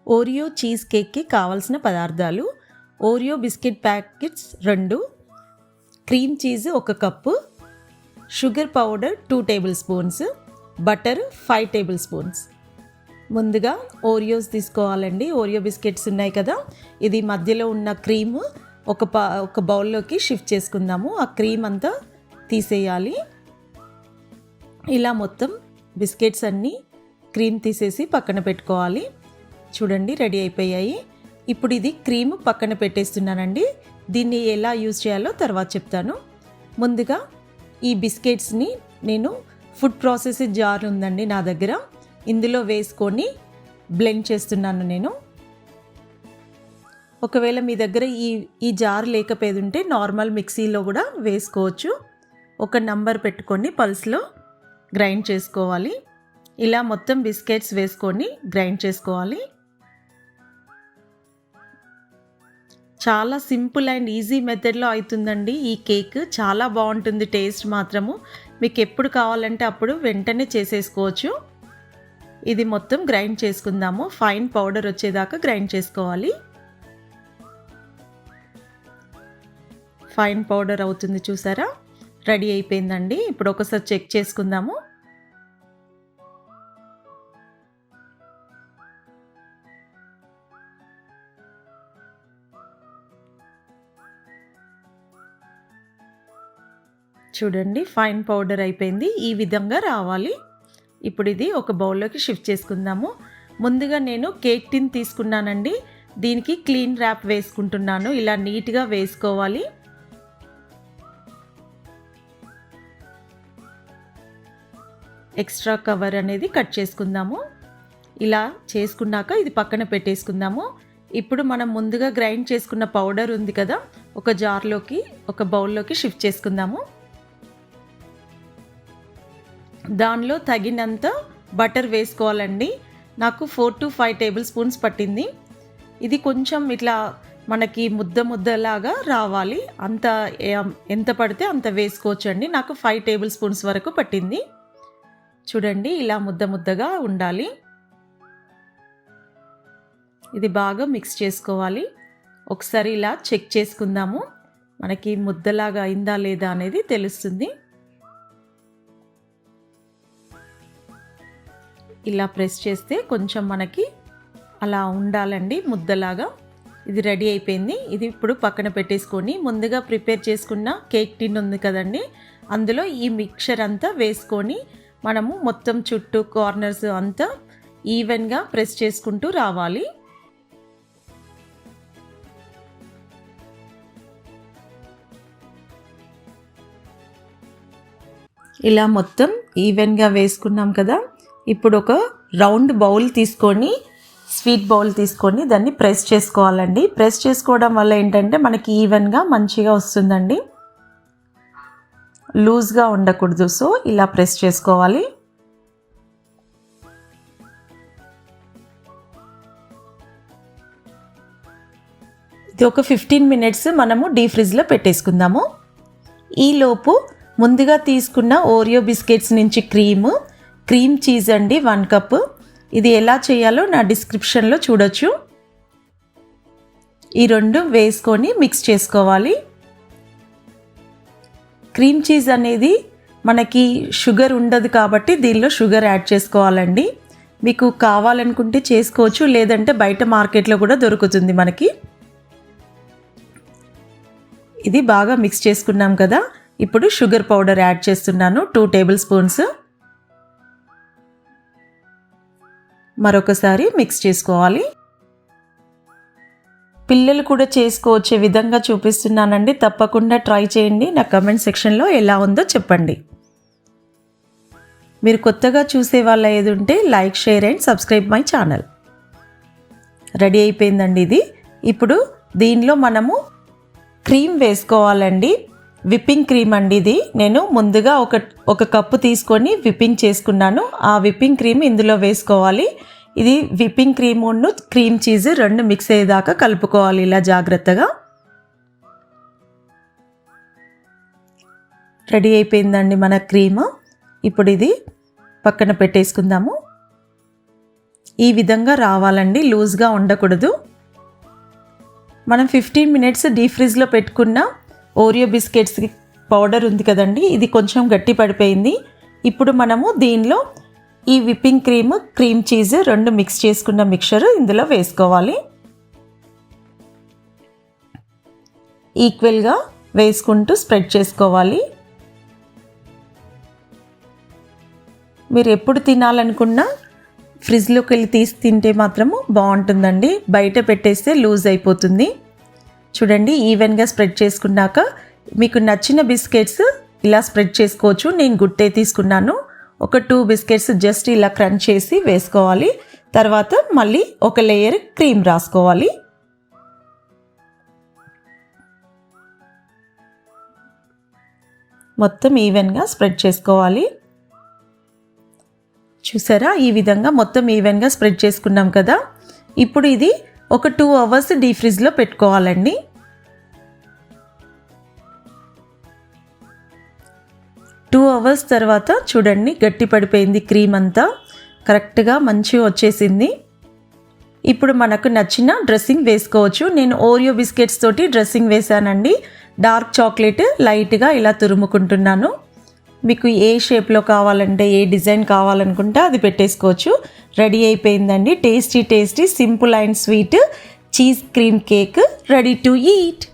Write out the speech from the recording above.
Oreo cheese కేక్కి కావాల్సిన పదార్థాలు: Oreo biscuit packets 2, cream cheese 1 cup, sugar powder 2 table spoons, butter 5 table spoons. ముందుగా Oreos తీసుకోవాలండి. Oreo biscuits ఉన్నాయి కదా, ఇది మధ్యలో ఉన్న క్రీమ్ ఒక బౌల్లోకి షిఫ్ట్ చేసుకుందాము. ఆ క్రీమ్ అంతా తీసేయాలి. ఇలా మొత్తం బిస్కెట్స్ అన్నీ క్రీమ్ తీసేసి పక్కన పెట్టుకోవాలి. చూడండి, రెడీ అయిపోయాయి. ఇప్పుడు ఇది క్రీమ్ పక్కన పెట్టేస్తున్నానండి. దీన్ని ఎలా యూజ్ చేయాలో తర్వాత చెప్తాను. ముందుగా ఈ బిస్కెట్స్ని నేను ఫుడ్ ప్రాసెస్ జార్ ఉందండి నా దగ్గర, ఇందులో వేసుకొని బ్లెండ్ చేస్తున్నాను నేను. ఒకవేళ మీ దగ్గర ఈ జార్ లేకపోతుంటే నార్మల్ మిక్సీలో కూడా వేసుకోవచ్చు. ఒక నంబర్ పెట్టుకొని పల్స్లో గ్రైండ్ చేసుకోవాలి. ఇలా మొత్తం బిస్కెట్స్ వేసుకొని గ్రైండ్ చేసుకోవాలి. చాలా సింపుల్ అండ్ ఈజీ మెథడ్లో అవుతుందండి ఈ కేక్. చాలా బాగుంటుంది టేస్ట్ మాత్రము. మీకు ఎప్పుడు కావాలంటే అప్పుడు వెంటనే చేసేసుకోవచ్చు. ఇది మొత్తం గ్రైండ్ చేసుకుందాము. ఫైన్ పౌడర్ వచ్చేదాకా గ్రైండ్ చేసుకోవాలి. ఫైన్ పౌడర్ అవుతుంది, చూసారా? రెడీ అయిపోయిందండి. ఇప్పుడు ఒకసారి చెక్ చేసుకుందాము. చూడండి, ఫైన్ పౌడర్ అయిపోయింది. ఈ విధంగా రావాలి. ఇప్పుడు ఇది ఒక బౌల్లోకి షిఫ్ట్ చేసుకుందాము. ముందుగా నేను కేక్ టిన్ తీసుకున్నానండి. దీనికి క్లీన్ ర్యాప్ వేసుకుంటున్నాను. ఇలా నీట్గా వేసుకోవాలి. ఎక్స్ట్రా కవర్ అనేది కట్ చేసుకుందాము. ఇలా చేసుకున్నాక ఇది పక్కన పెట్టేసుకుందాము. ఇప్పుడు మనం ముందుగా గ్రైండ్ చేసుకున్న పౌడర్ ఉంది కదా, ఒక జార్లోకి ఒక బౌల్లోకి షిఫ్ట్ చేసుకుందాము. దానిలో తగినంత బటర్ వేసుకోవాలండి. నాకు 4 to 5 టేబుల్ స్పూన్స్ పట్టింది. ఇది కొంచెం ఇట్లా మనకి ముద్దలాగా రావాలి. అంత ఎంత పడితే అంత వేసుకోవచ్చండి. నాకు 5 టేబుల్ స్పూన్స్ వరకు పట్టింది. చూడండి, ఇలా ముద్దగా ఉండాలి. ఇది బాగా మిక్స్ చేసుకోవాలి. ఒకసారి ఇలా చెక్ చేసుకుందాము. మనకి ముద్దలాగా అయిందా లేదా అనేది తెలుస్తుంది. ఇలా ప్రెస్ చేస్తే కొంచెం మనకి అలా ఉండాలండి, ముద్దలాగా. ఇది రెడీ అయిపోయింది. ఇది ఇప్పుడు పక్కన పెట్టేసుకొని ముందుగా ప్రిపేర్ చేసుకున్న కేక్ టిన్ ఉంది కదండి, అందులో ఈ మిక్చర్ అంతా వేసుకొని మనము మొత్తం చుట్టూ కార్నర్స్ అంతా ఈవెన్గా ప్రెస్ చేసుకుంటూ రావాలి. ఇలా మొత్తం ఈవెన్గా వేసుకున్నాం కదా. ఇప్పుడు ఒక రౌండ్ బౌల్ తీసుకొని, స్వీట్ బౌల్ తీసుకొని దాన్ని ప్రెస్ చేసుకోవాలండి. ప్రెస్ చేసుకోవడం వల్ల ఏంటంటే మనకి ఈవెన్గా మంచిగా వస్తుందండి, లూజ్గా ఉండకూడదు. సో ఇలా ప్రెస్ చేసుకోవాలి. ఇది ఒక 15 minutes మనము డీప్ ఫ్రిడ్జ్లో పెట్టేసుకుందాము. ఈలోపు ముందుగా తీసుకున్న ఓరియో బిస్కెట్స్ నుంచి క్రీమ్ చీజ్ అండి 1 కప్. ఇది ఎలా చేయాలో నా డిస్క్రిప్షన్లో చూడొచ్చు. ఈ 2 వేసుకొని మిక్స్ చేసుకోవాలి. క్రీమ్ చీజ్ అనేది మనకి షుగర్ ఉండదు కాబట్టి దీనిలో షుగర్ యాడ్ చేసుకోవాలండి. మీకు కావాలనుకుంటే చేసుకోవచ్చు, లేదంటే బయట మార్కెట్లో కూడా దొరుకుతుంది మనకి. ఇది బాగా మిక్స్ చేసుకున్నాం కదా. ఇప్పుడు షుగర్ పౌడర్ యాడ్ చేస్తున్నాను, 2 టేబుల్ స్పూన్స్. మరొకసారి మిక్స్ చేసుకోవాలి. పిల్లలు కూడా చేసుకోవచ్చే విధంగా చూపిస్తున్నానండి. తప్పకుండా ట్రై చేయండి. నా కమెంట్ సెక్షన్లో ఎలా ఉందో చెప్పండి. మీరు కొత్తగా చూసే వాళ్ళ ఏది ఉంటే like, share and subscribe my channel. Ready అయిపోయిందండి ఇది. ఇప్పుడు దీనిలో మనము క్రీమ్ వేసుకోవాలండి. విప్పింగ్ క్రీమ్ అండి ఇది. నేను ముందుగా ఒక కప్పు తీసుకొని విప్పింగ్ చేసుకున్నాను. ఆ విప్పింగ్ క్రీమ్ ఇందులో వేసుకోవాలి. ఇది విప్పింగ్ క్రీమును క్రీమ్ చీజ్ 2 మిక్స్ అయ్యేదాకా కలుపుకోవాలి ఇలా జాగ్రత్తగా. రెడీ అయిపోయిందండి మన క్రీమ్. ఇప్పుడు ఇది పక్కన పెట్టేసుకుందాము. ఈ విధంగా రావాలండి, లూజ్గా ఉండకూడదు. మనం 15 మినిట్స్ డీప్ ఫ్రిడ్జ్లో పెట్టుకున్న ఓరియో బిస్కెట్స్ పౌడర్ ఉంది కదండి, ఇది కొంచెం గట్టి పడిపోయింది. ఇప్పుడు మనము దీనిలో ఈ విప్పింగ్ క్రీమ్ చీజ్ రెండు మిక్స్ చేసుకున్న మిక్చర్ ఇందులో వేసుకోవాలి. ఈక్వల్గా వేసుకుంటూ స్ప్రెడ్ చేసుకోవాలి. మీరు ఎప్పుడు తినాలనుకున్నా ఫ్రిడ్జ్లోకి వెళ్ళి తీసి తింటే మాత్రము బాగుంటుందండి, బయట పెట్టేస్తే లూజ్ అయిపోతుంది. చూడండి, ఈవెన్గా స్ప్రెడ్ చేసుకున్నాక మీకు నచ్చిన బిస్కెట్స్ ఇలా స్ప్రెడ్ చేసుకోవచ్చు. నేను గుట్టే తీసుకున్నాను. ఒక 2 బిస్కెట్స్ జస్ట్ ఇలా క్రంచ్ చేసి వేసుకోవాలి. తర్వాత మళ్ళీ ఒక లేయర్ క్రీమ్ రాసుకోవాలి. మొత్తం ఈవెన్గా స్ప్రెడ్ చేసుకోవాలి. చూసారా, ఈ విధంగా మొత్తం ఈవెన్గా స్ప్రెడ్ చేసుకున్నాం కదా. ఇప్పుడు ఇది ఒక 2 అవర్స్ డీప్ ఫ్రిడ్జ్లో పెట్టుకోవాలండి. 2 అవర్స్ తర్వాత చూడండి, గట్టి పడిపోయింది, క్రీమ్ అంతా కరెక్ట్గా మంచిగా వచ్చేసింది. ఇప్పుడు మనకు నచ్చిన డ్రెస్సింగ్ వేసుకోవచ్చు. నేను ఓరియో బిస్కెట్స్ తోటి డ్రెస్సింగ్ వేసానండి. డార్క్ చాక్లెట్ లైట్గా ఇలా తురుముకుంటున్నాను. మీకు ఏ షేప్లో కావాలంటే, ఏ డిజైన్ కావాలనుకుంటే అది పెట్టేసుకోవచ్చు. రెడీ అయిపోయిందండి tasty simple and sweet cheese cream cake ready to eat.